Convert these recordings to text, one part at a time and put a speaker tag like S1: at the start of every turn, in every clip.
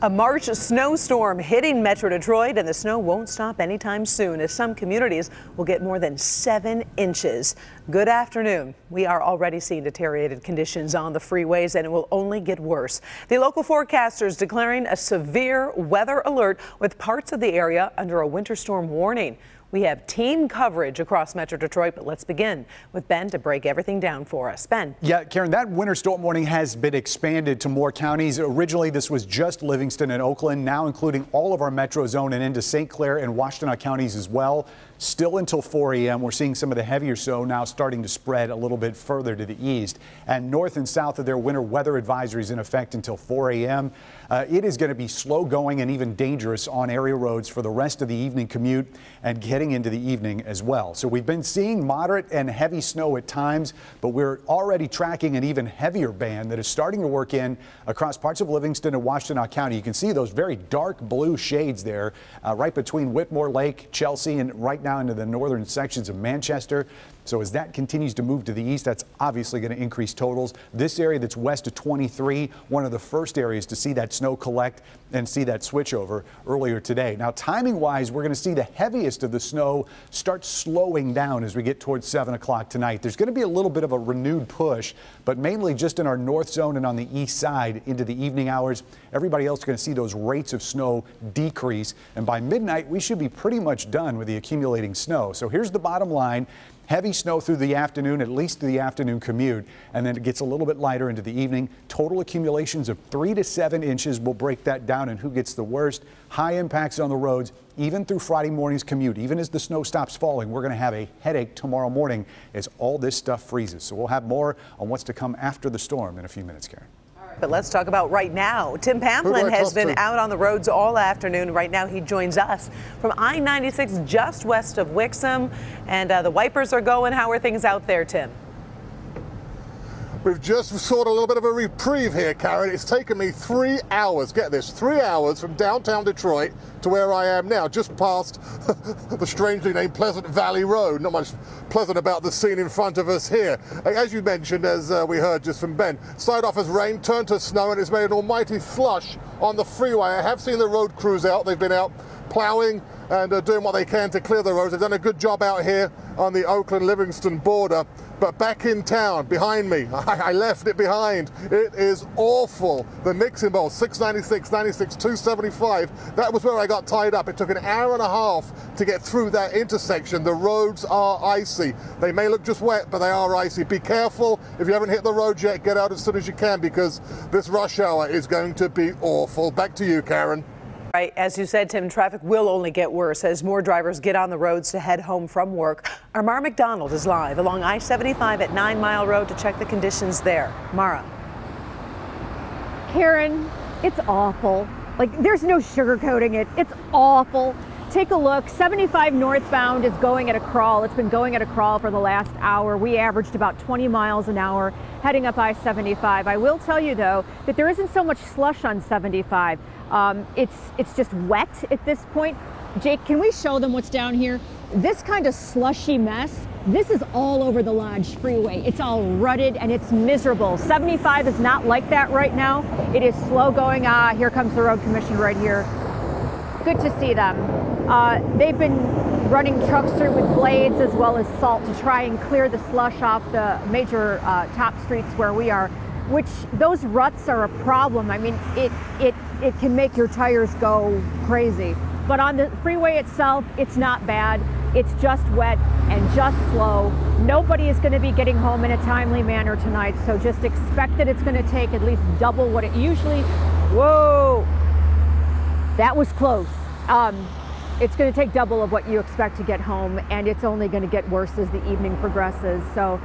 S1: A March snowstorm hitting Metro Detroit, and the snow won't stop anytime soon, as some communities will get more than 7 inches. Good afternoon. We are already seeing deteriorated conditions on the freeways, and it will only get worse. The local forecasters declaring a severe weather alert with parts of the area under a winter storm warning. We have team coverage across Metro Detroit, but let's begin with Ben to break everything down for us. Ben.
S2: Yeah, Karen, that winter storm warning has been expanded to more counties. Originally, this was just Livingston and Oakland, now including all of our metro zone and into St. Clair and Washtenaw counties as well. Still until 4 a.m. We're seeing some of the heavier snow now starting to spread a little bit further to the east. And north and south of their winter weather advisories in effect until 4 a.m. It is going to be slow going and even dangerous on area roads for the rest of the evening commute and getting into the evening as well. So we've been seeing moderate and heavy snow at times, but we're already tracking an even heavier band that is starting to work in across parts of Livingston and Washtenaw County. You can see those very dark blue shades there right between Whitmore Lake, Chelsea, and right now into the northern sections of Manchester. So as that continues to move to the east, that's obviously going to increase totals. This area that's west of 23, one of the first areas to see that snow collect and see that switch over earlier today. Now, timing wise, we're going to see the heaviest of the snow start slowing down as we get towards 7 o'clock tonight. There's going to be a little bit of a renewed push, but mainly just in our north zone and on the east side into the evening hours. Everybody else is going to see those rates of snow decrease. And by midnight, we should be pretty much done with the accumulating snow. So here's the bottom line. Heavy snow through the afternoon, at least through the afternoon commute, and then it gets a little bit lighter into the evening. Total accumulations of 3 to 7 inches. We'll break that down and who gets the worst. High impacts on the roads, even through Friday morning's commute. Even as the snow stops falling, we're going to have a headache tomorrow morning as all this stuff freezes. So we'll have more on what's to come after the storm in a few minutes, Karen.
S1: But let's talk about right now. Tim Pamplin has been out on the roads all afternoon. Right now he joins us from I-96 just west of Wixom, and the wipers are going. How are things out there, Tim?
S3: We've just sought a little bit of a reprieve here, Karen. It's taken me 3 hours, get this, 3 hours from downtown Detroit to where I am now, just past the strangely named Pleasant Valley Road. Not much pleasant about the scene in front of us here. As you mentioned, as we heard just from Ben, started off as rain, turned to snow, and it's made an almighty slush on the freeway. I have seen the road crews out. They've been out plowing and doing what they can to clear the roads. They've done a good job out here on the Oakland-Livingston border. But back in town, behind me, I left it behind. It is awful. The Nixon Bowl, 696, 96, 275. That was where I got tied up. It took an hour and a half to get through that intersection. The roads are icy. They may look just wet, but they are icy. Be careful. If you haven't hit the road yet, get out as soon as you can, because this rush hour is going to be awful. Back to you, Karen.
S1: Right, as you said, Tim, traffic will only get worse as more drivers get on the roads to head home from work. Our Mara McDonald is live along I-75 at 9 Mile Road to check the conditions there. Mara.
S4: Karen, it's awful. Like, there's no sugarcoating it. It's awful. Take a look. 75 northbound is going at a crawl. It's been going at a crawl for the last hour. We averaged about 20 miles an hour heading up I-75. I will tell you, though, that there isn't so much slush on 75. It's just wet at this point. Jake, can we show them what's down here? This kind of slushy mess, this is all over the Lodge Freeway. It's all rutted and it's miserable. 75 is not like that right now. It is slow going. Here comes the road commission right here. Good to see them. They've been running trucks through with blades as well as salt to try and clear the slush off the major top streets where we are, which those ruts are a problem. I mean, it can make your tires go crazy. But on the freeway itself, it's not bad. It's just wet and just slow. Nobody is going to be getting home in a timely manner tonight, so just expect that it's going to take at least double what it usually. Whoa, that was close. It's going to take double of what you expect to get home, and it's only going to get worse as the evening progresses. So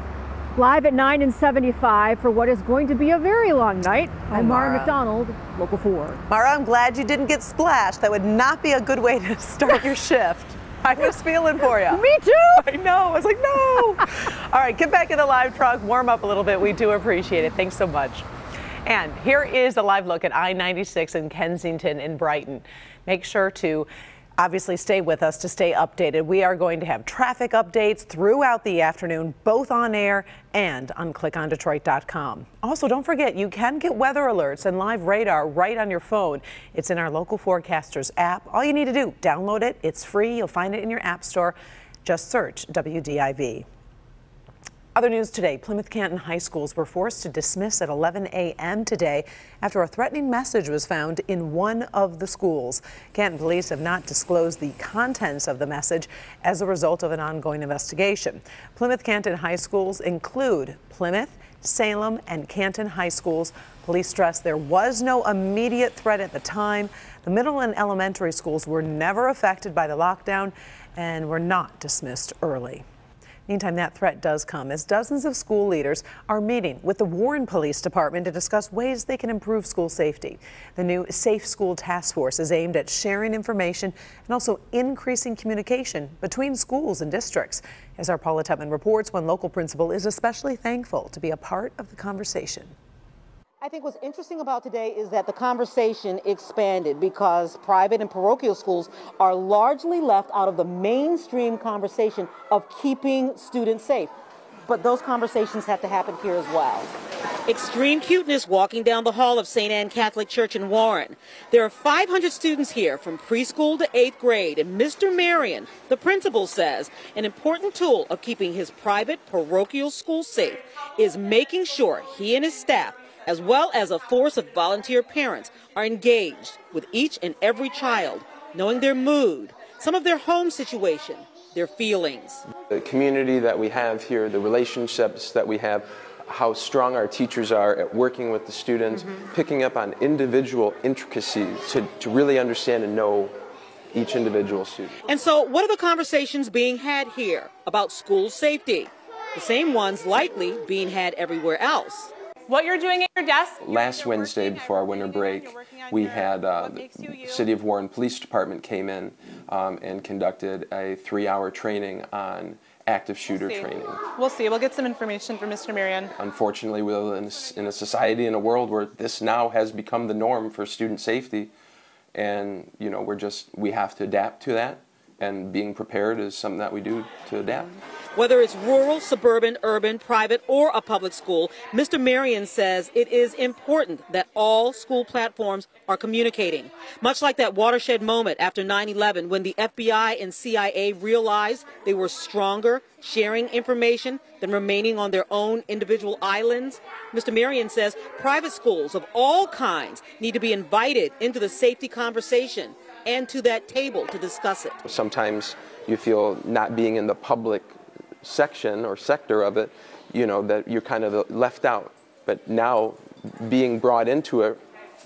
S4: live at 9 and 75 for what is going to be a very long night. I'm Mara McDonald, Local 4.
S1: Mara, I'm glad you didn't get splashed. That would not be a good way to start your shift. I was feeling for you.
S4: Me too.
S1: I know. I was like, no. All right, get back in the live truck, warm up a little bit. We do appreciate it. Thanks so much. And here is a live look at I-96 in Kensington and Brighton. Make sure to Obviously, stay with us to stay updated. We are going to have traffic updates throughout the afternoon, both on air and on clickondetroit.com. Also, don't forget, you can get weather alerts and live radar right on your phone. It's in our local forecasters app. All you need to do, download it. It's free. You'll find it in your app store. Just search WDIV. Other news today, Plymouth Canton high schools were forced to dismiss at 11 a.m. today after a threatening message was found in one of the schools. Canton police have not disclosed the contents of the message as a result of an ongoing investigation. Plymouth Canton high schools include Plymouth, Salem, and Canton high schools. Police stress there was no immediate threat at the time. The middle and elementary schools were never affected by the lockdown and were not dismissed early. Meantime, that threat does come as dozens of school leaders are meeting with the Warren Police Department to discuss ways they can improve school safety. The new Safe School Task Force is aimed at sharing information and also increasing communication between schools and districts. As our Paula Tutman reports, one local principal is especially thankful to be a part of the conversation.
S5: I think what's interesting about today is that the conversation expanded because private and parochial schools are largely left out of the mainstream conversation of keeping students safe. But those conversations have to happen here as well. Extreme cuteness walking down the hall of St. Anne Catholic Church in Warren. There are 500 students here from preschool to 8th grade, and Mr. Marion, the principal, says an important tool of keeping his private parochial school safe is making sure he and his staff, as well as a force of volunteer parents, are engaged with each and every child, knowing their mood, some of their home situation, their feelings.
S6: The community that we have here, the relationships that we have, how strong our teachers are at working with the students, picking up on individual intricacies to really understand and know each individual student.
S5: And so what are the conversations being had here about school safety? The same ones likely being had everywhere else.
S7: What you're doing at your desk?
S6: Last Wednesday before our winter break, we had the City of Warren Police Department came in and conducted a 3-hour training on active shooter training.
S7: We'll see. We'll get some information from Mr. Marion.
S6: Unfortunately, we live in a society, in a world where this now has become the norm for student safety, and you know we have to adapt to that, and being prepared is something that we do to adapt.
S5: Whether it's rural, suburban, urban, private, or a public school, Mr. Marion says it is important that all school platforms are communicating. Much like that watershed moment after 9/11 when the FBI and CIA realized they were stronger sharing information than remaining on their own individual islands. Mr. Marion says private schools of all kinds need to be invited into the safety conversation and to that table to discuss it.
S6: Sometimes you feel not being in the public section or sector of it, you know, that you're kind of left out. But now being brought into it,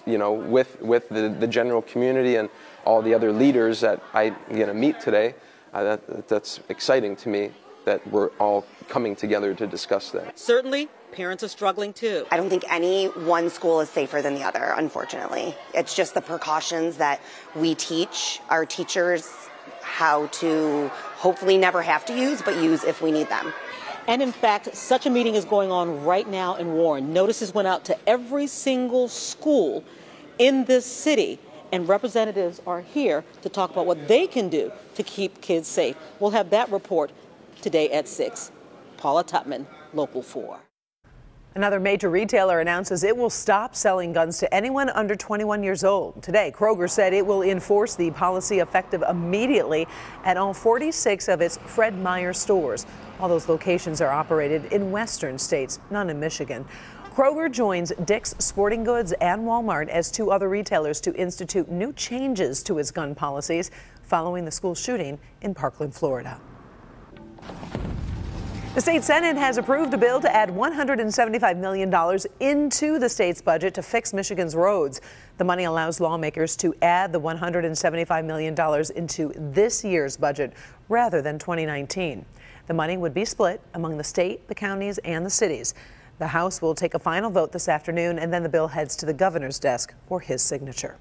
S6: you know, with the general community and all the other leaders that I'm going to meet today, that's exciting to me that we're all coming together to discuss that.
S5: Certainly, parents are struggling too.
S8: I don't think any one school is safer than the other, unfortunately. It's just the precautions that we teach our teachers how to hopefully never have to use, but use if we need them.
S5: And in fact, such a meeting is going on right now in Warren. Notices went out to every single school in this city, and representatives are here to talk about what they can do to keep kids safe. We'll have that report today at 6. Paula Tutman, Local 4.
S1: Another major retailer announces it will stop selling guns to anyone under 21 years old. Today, Kroger said it will enforce the policy effective immediately at all 46 of its Fred Meyer stores. All those locations are operated in western states, none in Michigan. Kroger joins Dick's Sporting Goods and Walmart as 2 other retailers to institute new changes to its gun policies following the school shooting in Parkland, Florida. The state Senate has approved a bill to add $175 million into the state's budget to fix Michigan's roads. The money allows lawmakers to add the $175 million into this year's budget rather than 2019. The money would be split among the state, the counties, and the cities. The House will take a final vote this afternoon, and then the bill heads to the governor's desk for his signature.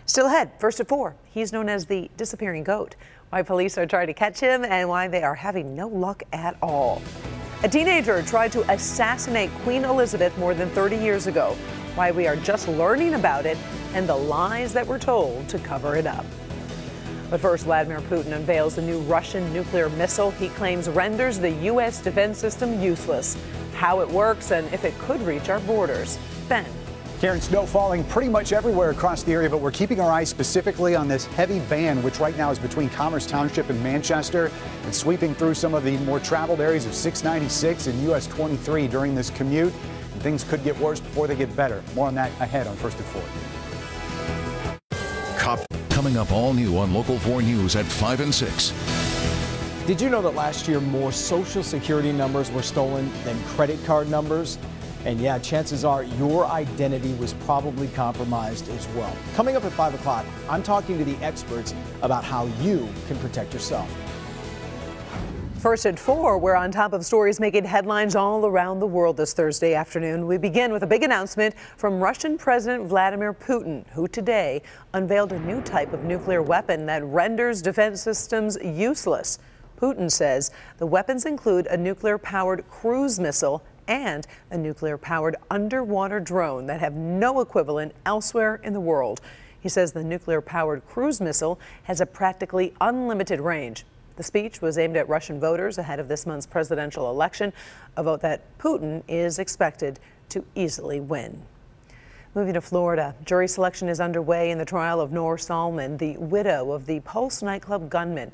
S1: Still ahead, first at 4, he's known as the disappearing goat. Why police are trying to catch him and why they are having no luck at all. A teenager tried to assassinate Queen Elizabeth more than 30 years ago. Why we are just learning about it and the lies that were told to cover it up. But first, Vladimir Putin unveils a new Russian nuclear missile he claims renders the U.S. defense system useless. How it works and if it could reach our borders. Ben.
S2: Karen, snow falling pretty much everywhere across the area, but we're keeping our eyes specifically on this heavy band, which right now is between Commerce Township and Manchester, and sweeping through some of the more traveled areas of 696 and US 23 during this commute. And things could get worse before they get better. More on that ahead on First and Fourth.
S9: Coming up all new on Local 4 News at 5 and 6.
S10: Did you know that last year more Social Security numbers were stolen than credit card numbers? And yeah, chances are your identity was probably compromised as well. Coming up at 5 o'clock, I'm talking to the experts about how you can protect yourself.
S1: First at 4, we're on top of stories making headlines all around the world this Thursday afternoon. We begin with a big announcement from Russian President Vladimir Putin, who today unveiled a new type of nuclear weapon that renders defense systems useless. Putin says the weapons include a nuclear-powered cruise missile and a nuclear-powered underwater drone that have no equivalent elsewhere in the world. He says the nuclear-powered cruise missile has a practically unlimited range. The speech was aimed at Russian voters ahead of this month's presidential election, a vote that Putin is expected to easily win. Moving to Florida, jury selection is underway in the trial of Noor Salman, the widow of the Pulse nightclub gunman.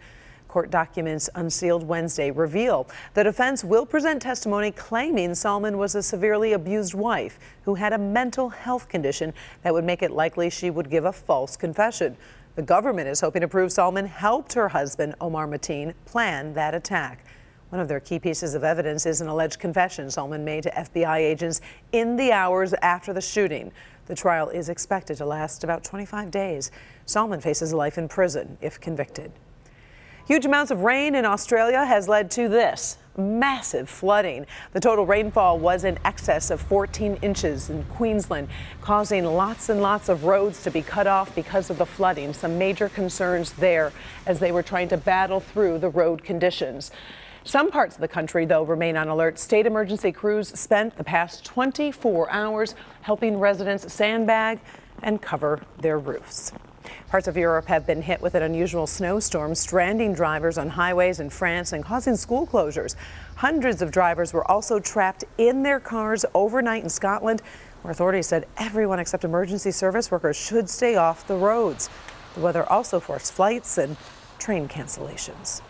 S1: Court documents unsealed Wednesday reveal the defense will present testimony claiming Salman was a severely abused wife who had a mental health condition that would make it likely she would give a false confession. The government is hoping to prove Salman helped her husband, Omar Mateen, plan that attack. One of their key pieces of evidence is an alleged confession Salman made to FBI agents in the hours after the shooting. The trial is expected to last about 25 days. Salman faces life in prison if convicted. Huge amounts of rain in Australia has led to this massive flooding. The total rainfall was in excess of 14 inches in Queensland, causing lots and lots of roads to be cut off because of the flooding. Some major concerns there as they were trying to battle through the road conditions. Some parts of the country, though, remain on alert. State emergency crews spent the past 24 hours helping residents sandbag and cover their roofs. Parts of Europe have been hit with an unusual snowstorm, stranding drivers on highways in France and causing school closures. Hundreds of drivers were also trapped in their cars overnight in Scotland, where authorities said everyone except emergency service workers should stay off the roads. The weather also forced flights and train cancellations.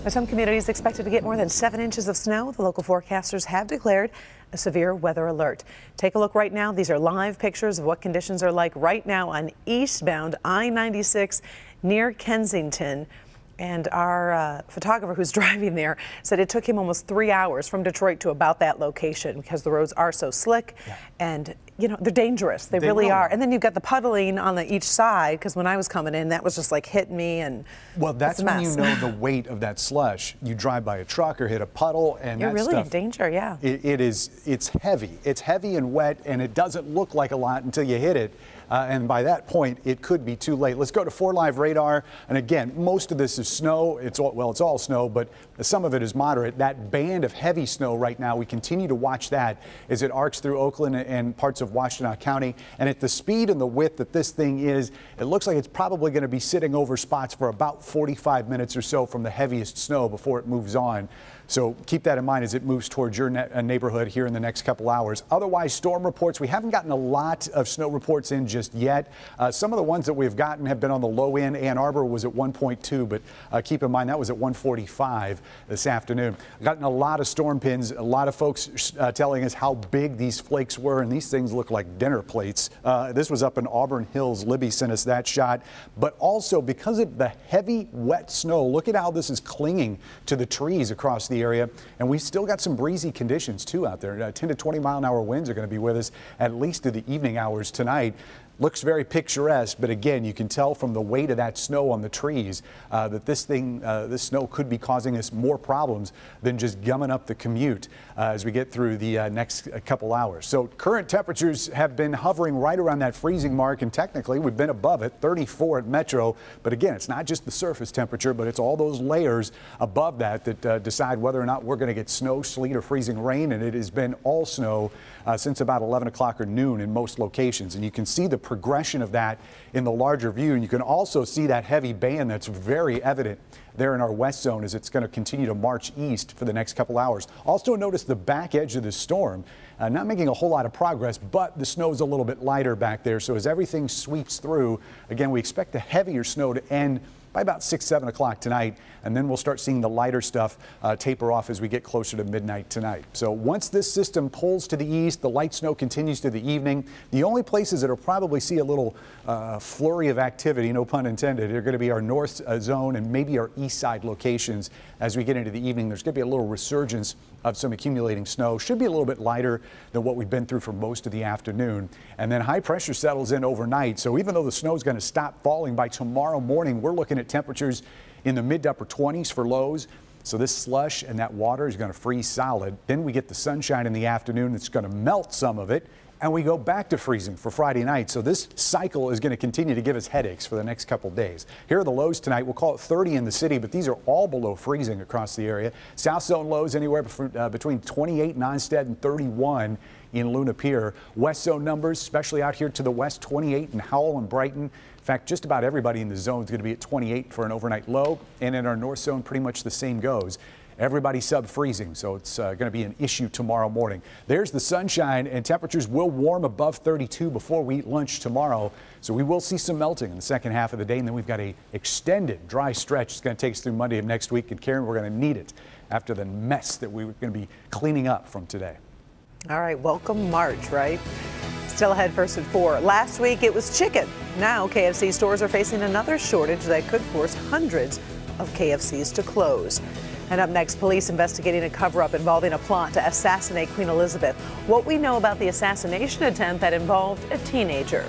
S1: Some communities expected to get more than 7 inches of snow. The local forecasters have declared a severe weather alert. Take a look right now. These are live pictures of what conditions are like right now on eastbound I-96 near Kensington. And our photographer who's driving there said it took him almost 3 hours from Detroit to about that location because the roads are so slick and, you know, they're dangerous. They really are. And then you've got the puddling on each side because when I was coming in, that was just like hitting me. And
S2: well, that's when you know the weight of that slush. You drive by a truck or hit a puddle and
S1: you're
S2: that
S1: really
S2: stuff,
S1: in danger. Yeah.
S2: It's heavy. It's heavy and wet, and it doesn't look like a lot until you hit it. And by that point, it could be too late. Let's go to 4 Live radar. And again, most of this is snow. It's all snow, but some of it is moderate. That band of heavy snow right now, we continue to watch that as it arcs through Oakland and parts of Washtenaw County. And at the speed and the width that this thing is, it looks like it's probably going to be sitting over spots for about 45 minutes or so from the heaviest snow before it moves on. So keep that in mind as it moves towards your neighborhood here in the next couple hours. Otherwise, storm reports, we haven't gotten a lot of snow reports in just yet. Some of the ones that we've gotten have been on the low end. Ann Arbor was at 1.2, but keep in mind that was at 145 this afternoon. Gotten a lot of storm pins, a lot of folks telling us how big these flakes were, and these things look like dinner plates. This was up in Auburn Hills. Libby sent us that shot. But also because of the heavy, wet snow, look at how this is clinging to the trees across the area, and we've still got some breezy conditions too out there. 10 to 20 mile an hour winds are going to be with us at least to the evening hours tonight. Looks very picturesque, but again, you can tell from the weight of that snow on the trees that this snow could be causing us more problems than just gumming up the commute as we get through the next couple hours. So current temperatures have been hovering right around that freezing mark, and technically we've been above it, 34 at Metro. But again, it's not just the surface temperature, but it's all those layers above that that decide whether or not we're going to get snow, sleet, or freezing rain. And it has been all snow since about 11 o'clock or noon in most locations. And you can see the progression of that in the larger view. And you can also see that heavy band that's very evident there in our west zone as it's going to continue to march east for the next couple hours. Also notice the back edge of the storm, not making a whole lot of progress, but the snow is a little bit lighter back there. So as everything sweeps through, again, we expect the heavier snow to end by about 6, 7 o'clock tonight, and then we'll start seeing the lighter stuff taper off as we get closer to midnight tonight. So once this system pulls to the east, the light snow continues to the evening. The only places that will probably see a little flurry of activity, no pun intended, are going to be our north zone and maybe our east side locations. As we get into the evening, there's going to be a little resurgence of some accumulating snow. Should be a little bit lighter than what we've been through for most of the afternoon. And then high pressure settles in overnight. So even though the snow is going to stop falling by tomorrow morning, we're looking at temperatures in the mid to upper 20s for lows. So this slush and that water is going to freeze solid. Then we get the sunshine in the afternoon. It's going to melt some of it. And we go back to freezing for Friday night. So this cycle is going to continue to give us headaches for the next couple days. Here are the lows tonight. We'll call it 30 in the city, but these are all below freezing across the area. South zone lows anywhere between 28 in Onstead and 31 in Luna Pier. West zone numbers, especially out here to the west, 28 in Howell and Brighton. In fact, just about everybody in the zone is going to be at 28 for an overnight low. And in our north zone, pretty much the same goes. Everybody sub-freezing, so it's going to be an issue tomorrow morning. There's the sunshine, and temperatures will warm above 32 before we eat lunch tomorrow. So we will see some melting in the second half of the day, and then we've got a extended dry stretch. It's going to take us through Monday of next week, and Karen, we're going to need it after the mess that we're going to be cleaning up from today.
S1: All right, welcome March, right? Still ahead first at 4. Last week it was chicken. Now KFC stores are facing another shortage that could force hundreds of KFCs to close. And up next, police investigating a cover-up involving a plot to assassinate Queen Elizabeth. What we know about the assassination attempt that involved a teenager.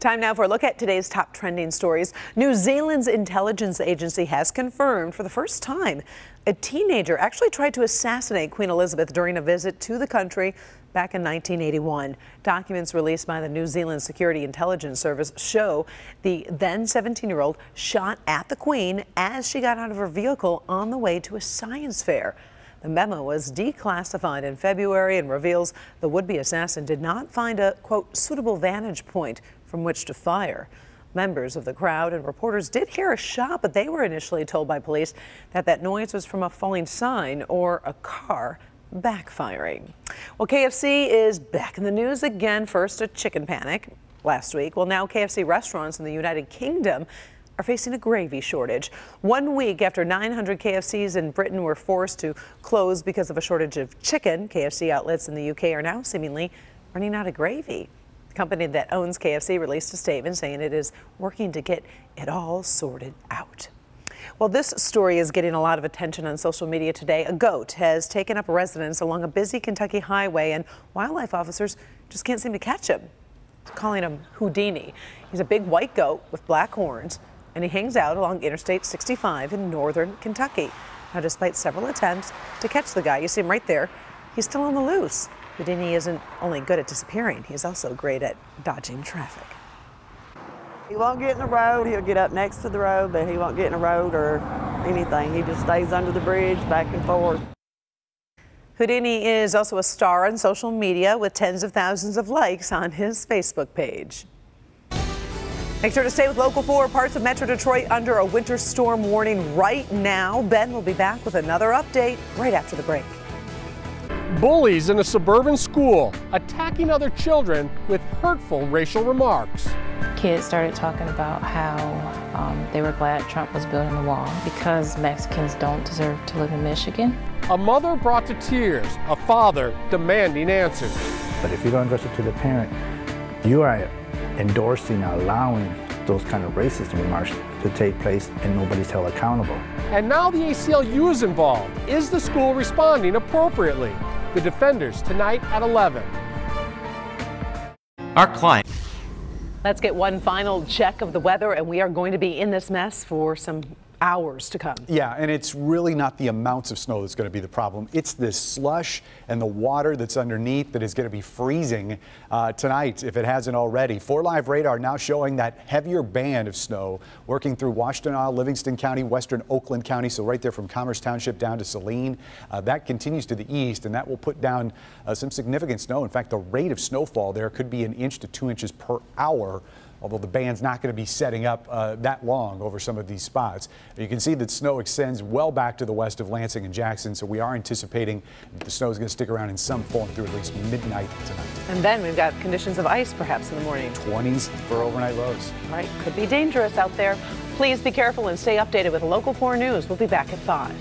S1: Time now for a look at today's top trending stories. New Zealand's intelligence agency has confirmed for the first time a teenager actually tried to assassinate Queen Elizabeth during a visit to the country back in 1981. Documents released by the New Zealand Security Intelligence Service show the then 17-year-old shot at the Queen as she got out of her vehicle on the way to a science fair. The memo was declassified in February and reveals the would-be assassin did not find a, quote, suitable vantage point from which to fire. Members of the crowd and reporters did hear a shot, but they were initially told by police that that noise was from a falling sign or a car backfiring. Well, KFC is back in the news again. First, a chicken panic last week. Well, now KFC restaurants in the United Kingdom are facing a gravy shortage. 1 week after 900 KFCs in Britain were forced to close because of a shortage of chicken, KFC outlets in the UK are now seemingly running out of gravy. The company that owns KFC released a statement saying it is working to get it all sorted out. Well, this story is getting a lot of attention on social media today. A goat has taken up residence along a busy Kentucky highway, and wildlife officers just can't seem to catch him. They're calling him Houdini. He's a big white goat with black horns, and he hangs out along Interstate 65 in northern Kentucky. Now, despite several attempts to catch the guy, you see him right there, he's still on the loose. Houdini isn't only good at disappearing, he's also great at dodging traffic.
S11: He won't get in the road. He'll get up next to the road, but he won't get in the road or anything. He just stays under the bridge, back and forth.
S1: Houdini is also a star on social media with tens of thousands of likes on his Facebook page. Make sure to stay with Local 4. Parts of Metro Detroit under a winter storm warning right now. Ben will be back with another update right after the break.
S12: Bullies in a suburban school attacking other children with hurtful racial remarks.
S13: Kids started talking about how they were glad Trump was building the wall because Mexicans don't deserve to live in Michigan.
S12: A mother brought to tears, a father demanding answers.
S14: But if you don't address it to the parent, you are endorsing, allowing those kind of racist remarks to take place and nobody's held accountable.
S12: And now the ACLU is involved. Is the school responding appropriately? The Defenders tonight at 11.
S15: Our client.
S1: Let's get one final check of the weather, and we are going to be in this mess for some hours to come.
S2: Yeah, and it's really not the amounts of snow that's going to be the problem. It's this slush and the water that's underneath that is going to be freezing tonight if it hasn't already. 4 Live radar now showing that heavier band of snow working through Washtenaw, Livingston County, western Oakland County, so right there from Commerce Township down to Saline. That continues to the east, and that will put down some significant snow. In fact, the rate of snowfall there could be 1 inch to 2 inches per hour, although the band's not going to be setting up that long over some of these spots. You can see that snow extends well back to the west of Lansing and Jackson, so we are anticipating that the snow is going to stick around in some form through at least midnight tonight.
S1: And then we've got conditions of ice perhaps in the morning.
S2: 20s for overnight lows.
S1: Right, could be dangerous out there. Please be careful and stay updated with Local 4 News. We'll be back at 5.